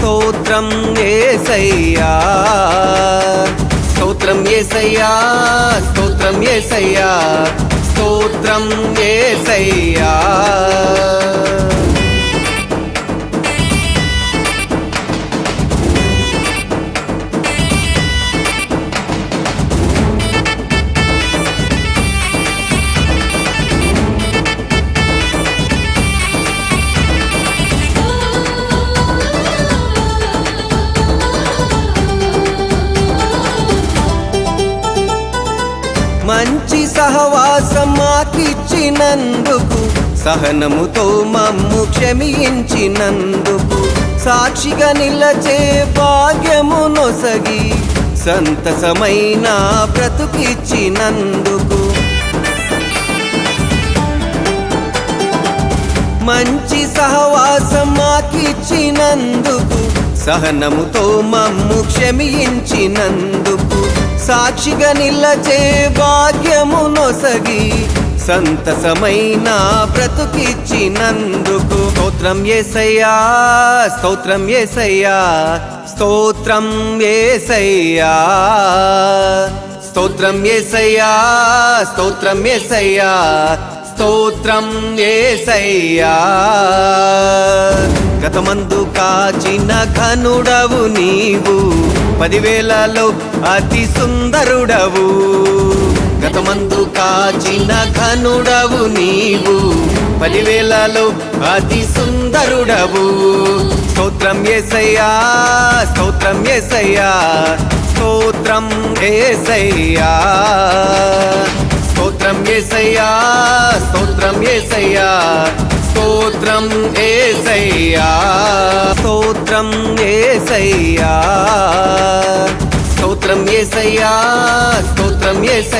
స్తోత్రం యేసయ్యా స్తోత్రం యేసయ్యా స్తోత్రం యేసయ్యా స్తోత్రం యేసయ్యా మంచి సహవాసం మాకిచ్చినందుకు సహనముతో మమ్ము క్షమించినందుకు సాక్షిగా నిలచే భాగ్యము నొసగి సంతసమైన బ్రతుకిచ్చినందుకు మంచి సహవాసం మాకిచ్చినందుకు సహనముతో మమ్ము క్షమించినందుకు సాక్షిగా నిలచే భాగ్యము నొసగి సంతసమైన బ్రతుకిచ్చినందుకు స్తోత్రం యేసయ్యా స్తోత్రం యేసయ్యా స్తోత్రం యేసయ్యా స్తోత్రం యేసయ్యా స్తోత్రం యేసయ్యా స్తోత్రం యేసయ్యా గతమందు కాచిన ఘనుడవు నీవు 10,000లో అతి సుందరుడవు గతమందు కాచిన ఘనుడవు నీవు 10,000లో అతి సుందరుడవు స్తోత్రం యేసయ్యా స్తోత్రం యేసయ్యా స్తోత్రం యేసయ్యా స్తోత్రం యేసయ్యా స్తోత్రం యేసయ్యా స్తోత్రం యేసయ్యా స్తోత్రం యేసయ్యా స్తోత్రం యేసయ్యా స్తోత్రం యేసయ్యా